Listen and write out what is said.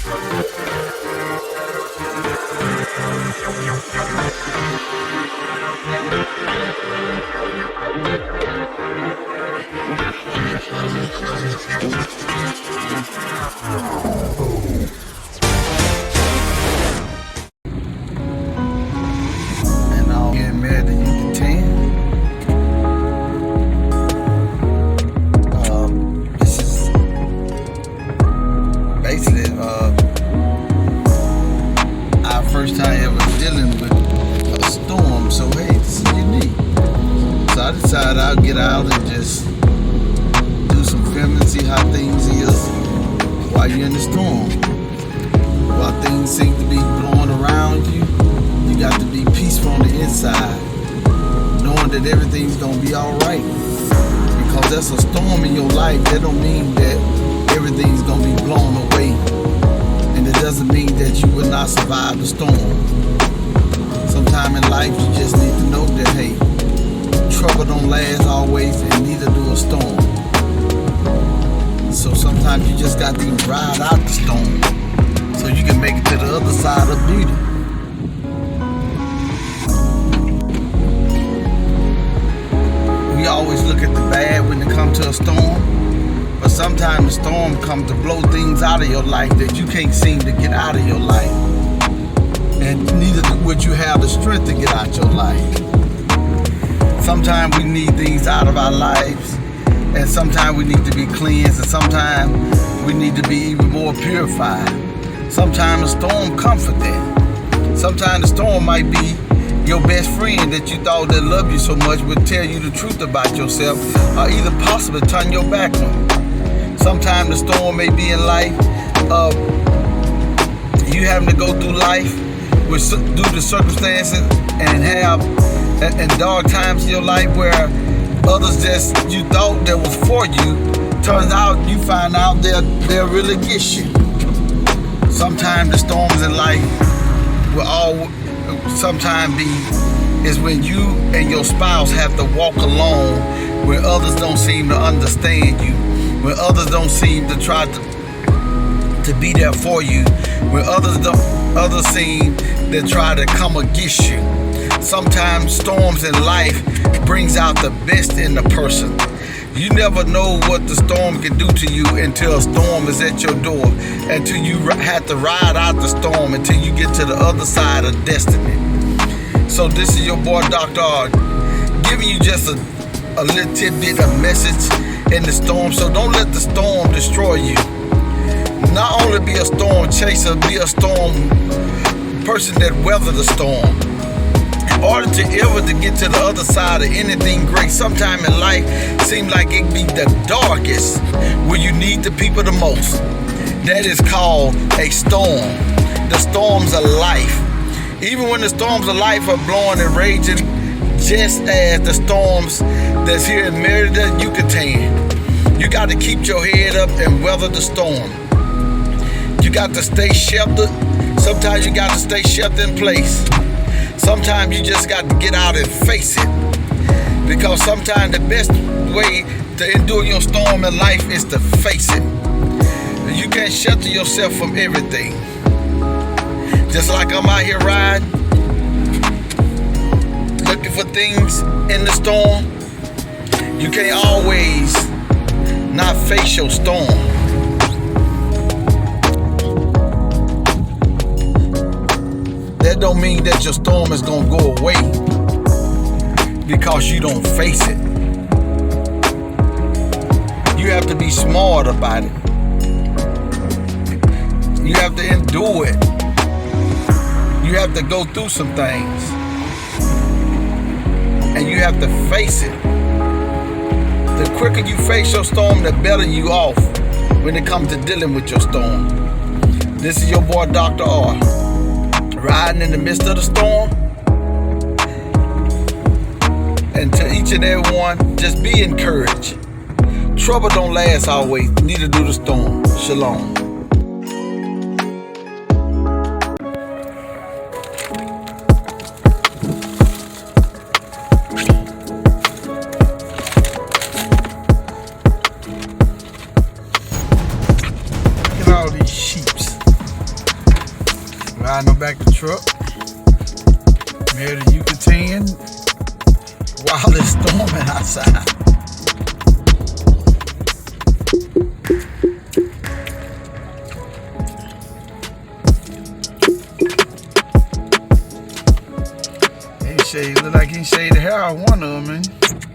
And I'll get married to you 10. This is basically our first time ever dealing with a storm. So hey, this is unique. So I decided I'll get out and just do some filming, see how things is while you're in the storm. While things seem to be blowing around you, you got to be peaceful on the inside, knowing that everything's gonna be alright. Because that's a storm in your life, that don't mean that everything's gonna be blown away. And it doesn't mean that you will not survive the storm. Sometime in life you just need to know that hey, trouble don't last always, and neither do a storm. So sometimes you just got to ride out the storm so you can make it to the other side of beauty. We always look at the bad when it comes to a storm, but sometimes the storm comes to blow things out of your life that you can't seem to get out of your life. And neither would you have the strength to get out your life. Sometimes we need things out of our lives, and sometimes we need to be cleansed, and sometimes we need to be even more purified. Sometimes the storm comforts that. Sometimes the storm might be your best friend that you thought that loved you so much would tell you the truth about yourself, or either possibly turn your back on you. Sometimes the storm may be in life of you having to go through life due to circumstances and have and dark times in your life where others just you thought that was for you, turns out you find out they're really against you. Sometimes the storms in life will sometimes be is when you and your spouse have to walk alone, where others don't seem to understand you, where others don't seem to try to be there for you, where others seem to try to come against you. Sometimes storms in life brings out the best in the person. You never know what the storm can do to you until a storm is at your door, until you have to ride out the storm until you get to the other side of destiny. So this is your boy Dr. R, giving you just a little tidbit of message in the storm. So don't let the storm destroy you. Not only be a storm chaser, be a storm person that weather the storm. In order to ever to get to the other side of anything great, sometime in life seems like it be the darkest where you need the people the most. That is called a storm. The storms of life. Even when the storms of life are blowing and raging, just as the storms that's here in Merida, Yucatan, you got to keep your head up and weather the storm. You got to stay sheltered. Sometimes you got to stay sheltered in place. Sometimes you just got to get out and face it. Because sometimes the best way to endure your storm in life is to face it. You can't shelter yourself from everything. Just like I'm out here riding, looking for things in the storm, you can't always not face your storm. That don't mean that your storm is gonna go away because you don't face it. You have to be smart about it. You have to endure it. You have to go through some things. And you have to face it. The quicker you face your storm, the better you off when it comes to dealing with your storm. This is your boy Dr. R, riding in the midst of the storm. And to each and every one, just be encouraged. Trouble don't last always, neither do the storm. Shalom. Look at all these sheeps. Riding on back the truck. Married to Yucatan while it's storming outside. Look like he shaved the hair out of one of them, man.